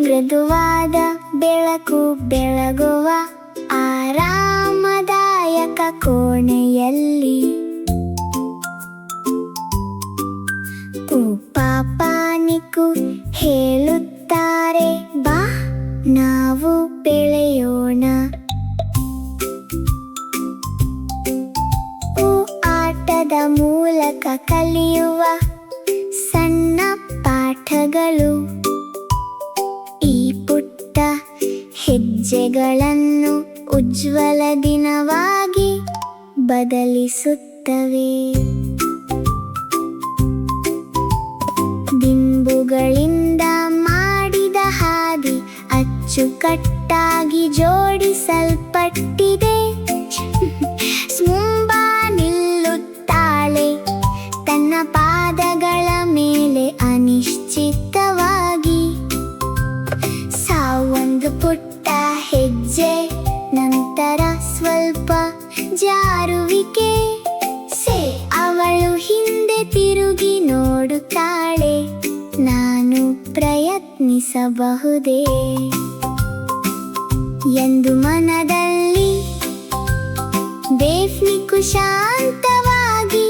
ಮೃದುವಾದ ಬೆಳಕು ಬೆಳಗುವ ಆರಾಮದಾಯಕ ಕೋಣೆಯಲ್ಲಿ ಪಾಪಾನಿಕು ಹೇಳುತ್ತಾರೆ, ಬಾ ನಾವು ಬೆಳೆಯೋಣ. ಆಟದ ಮೂಲಕ ಕಲಿಯುವ ಸಣ್ಣ ಪಾಠಗಳು ಈ ಪುಟ್ಟ ಹೆಜ್ಜೆಗಳನ್ನು ಉಜ್ವಲ ದಿನವಾಗಿ ಬದಲಿಸುತ್ತವೆ. ದಿಂಬುಗಳಿಂದ ಮಾಡಿದ ಹಾದಿ ಅಚ್ಚುಕಟ್ಟಾಗಿ ಜೋಡಿಸಲ್ಪಟ್ಟಿದೆ. ಸ್ಮುಂಬಾ ನಿಲ್ಲುತ್ತಾಳೆ ತನ್ನ ಪಾದಗಳ ಮೇಲೆ ಅನಿಶ್ಚಿತವಾಗಿ. ಸಾವೊಂದು ಪುಟ್ಟ ಹೆಜ್ಜೆ, ನಂತರ ಸ್ವಲ್ಪ ಜಾರುವಿಕೆ. ಅವಳು ಹಿಂದೆ ತಿರುಗಿ ನೋಡುತ್ತಾಳೆ, ನಾನು ಪ್ರಯತ್ನಿಸಬಹುದೇ ಎಂದು ಮನದಲ್ಲಿ. ಡೇಫ್ನಿಕು ಶಾಂತವಾಗಿ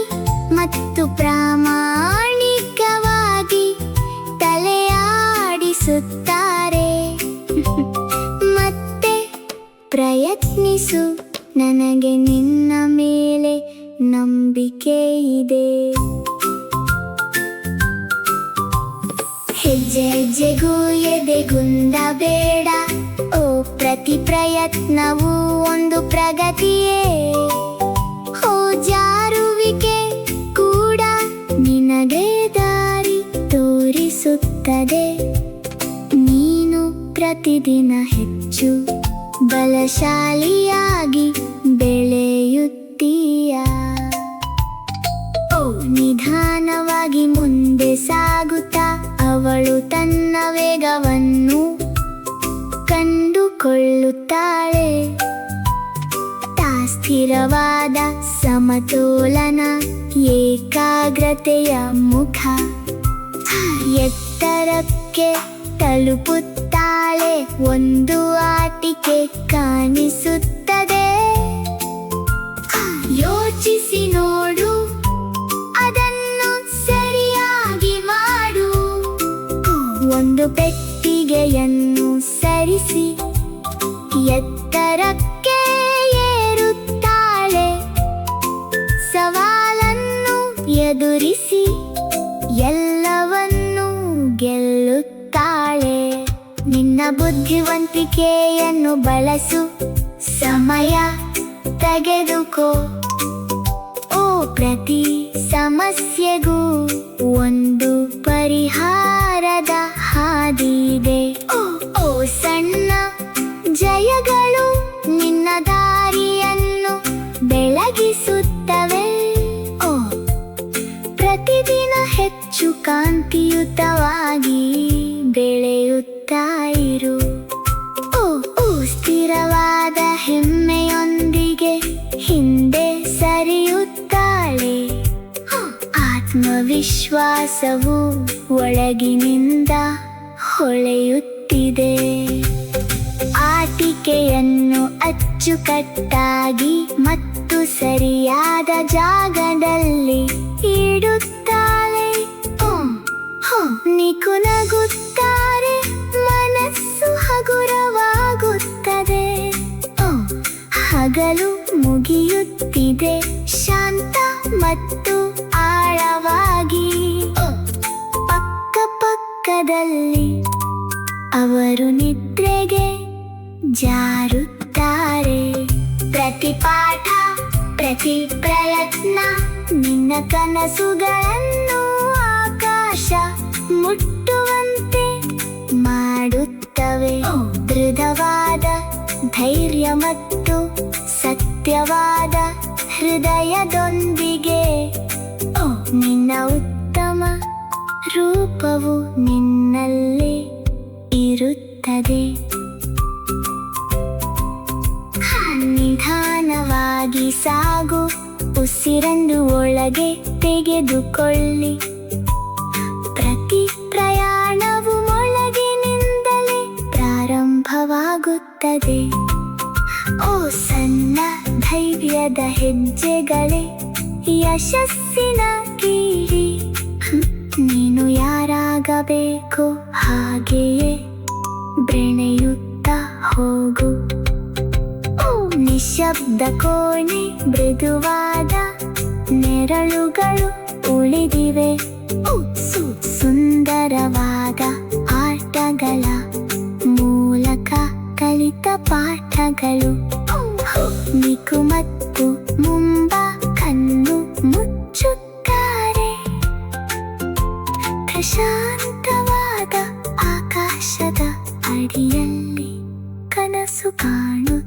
ಮತ್ತು ಪ್ರಾಮಾಣಿಕವಾಗಿ ತಲೆಯಾಡಿಸುತ್ತಾರೆ. ಮತ್ತೆ ಪ್ರಯತ್ನಿಸು, ನನಗೆ ನಿನ್ನ ಮೇಲೆ ನಂಬಿಕೆ ಇದೆ. ಹೆಜ್ಜೆ ಹೆಜ್ಜೆಗೂ ಎದೆಗುಂದಬೇಡ, ಓ ಪ್ರತಿ ಪ್ರಯತ್ನವೂ ಒಂದು ಪ್ರಗತಿಯೇ. ಓ ಜಾರುವಿಕೆ ಕೂಡ ನಿನಗೆ ದಾರಿ ತೋರಿಸುತ್ತದೆ. ನೀನು ಪ್ರತಿದಿನ ಹೆಚ್ಚು ಬಲಶಾಲಿಯಾಗಿ ಬೆಳೆಯುತ್ತೀಯ. ನಿಧಾನವಾಗಿ ಮುಂದೆ ಸಾಗುತ್ತಾ ಅವಳು ತನ್ನ ವೇಗವನ್ನು ಕಂಡುಕೊಳ್ಳುತ್ತಾಳೆ. ಸ್ಥಿರವಾದ ಸಮತೋಲನ, ಏಕಾಗ್ರತೆಯ ಮುಖ. ಎತ್ತರಕ್ಕೆ ತಲುಪುತ್ತಾಳೆ, ಒಂದು ಆಟಿಕೆ ಕಾಣಿಸುತ್ತದೆ. ಯೋಚಿಸಿ ನೋಡು, ಅದನ್ನು ಸರಿಯಾಗಿ ಮಾಡು. ಒಂದು ಪೆಟ್ಟಿಗೆಯನ್ನು ಸರಿಸಿ ಎತ್ತರಕ್ಕೆ ಏರುತ್ತಾಳೆ. ಸವಾಲನ್ನು ಎದುರಿಸಿ ಎಲ್ಲವನ್ನೂ ಗೆಲ್ಲುತ್ತಾಳೆ. ನಿನ್ನ ಬುದ್ಧಿವಂತಿಕೆಯನ್ನು ಬಳಸು, ಸಮಯ ತೆಗೆದುಕೋ. ಓ ಪ್ರತಿ ಸಮಸ್ಯೆಗೂ ಒಂದು ಪರಿಹಾರದ ಹಾದಿದೆ. ಓ ಸಣ್ಣ ಜಯಗಳು ನಿನ್ನ ದಾರಿಯನ್ನು ಬೆಳಗಿಸುತ್ತವೆ. ಪ್ರತಿದಿನ ಹೆಚ್ಚು ಕಾಂತಿಯುತವಾಗಿ ಬೆಳೆಯುತ್ತಾ ಇರು. ಸ್ಥಿರವಾದ ಹೆಮ್ಮೆಯೊಂದಿಗೆ ಹಿಂದೆ ಸರಿಯುತ್ತಾಳೆ. ಆತ್ಮವಿಶ್ವಾಸವು ಒಳಗಿನಿಂದ ಹೊಳೆಯುತ್ತಿದೆ. ಆಟಿಕೆಯನ್ನು ಅಚ್ಚುಕಟ್ಟಾಗಿ ಮತ್ತು ಸರಿಯಾದ ಜಾಗದಲ್ಲಿ ಇಡುತ್ತಾಳೆ. ನಿಕುನಗುತ್ತಾರೆ, ಮನಸ್ಸು ಹಗುರವಾಗುತ್ತದೆ. ಹಗಲು ಮುಗಿಯುತ್ತಿದೆ, ಶಾಂತ ಮತ್ತು ಆಳವಾಗಿ. ಪಕ್ಕದಲ್ಲಿ ಅವರು ನಿದ್ರೆಗೆ ಜಾರುತ್ತಾರೆ. ಪ್ರತಿ ಪಾಠ, ಪ್ರತಿ ಪ್ರಯತ್ನ ನಿನ್ನ ಕನಸುಗಳನ್ನು ಆಕಾಶ ಮುಟ್ಟುವಂತೆ ಮಾಡುತ್ತವೆ. ದೃಢವಾದ ಧೈರ್ಯ ಮತ್ತು ಸತ್ಯವಾದ ಹೃದಯದೊಂದಿಗೆ ನಿನ್ನ ಉತ್ತಮ ರೂಪವು ನಿನ್ನಲ್ಲೇ ಇರುತ್ತದೆ. ನಿಧಾನವಾಗಿ ಸಾಗು, ಉಸಿರನ್ನು ಒಳಗೆ ತೆಗೆದುಕೊಳ್ಳಿ. ಪ್ರತಿ ಪ್ರಯಾಣವು ಒಳಗಿನಿಂದಲೇ ಯಶಸ್ಸಿನ ಕೀಳಿ ನೀನು ಯಾರಾಗಬೇಕು ಹಾಗೆಯೇ ಬೆಳೆಯುತ್ತಾ ಹೋಗು. ನಿಶಬ್ದ ಕೋಣೆ ಮೃದುವಾದ ನೆರಳುಗಳು ಉಳಿದಿವೆ. ಸುಂದರವಾದ ಆಟಗಳ ಮೂಲಕ ಕಲಿತ ಪಾಠಗಳು. ನಿಕು ಮತ್ತು ಮುಂಬ ಕಣ್ಣು ಮುಚ್ಚುತ್ತಾರೆ. ಪ್ರಶಾಂತವಾದ ಆಕಾಶದ ಅಡಿಯಲ್ಲಿ ಕನಸು ಕಾಣು.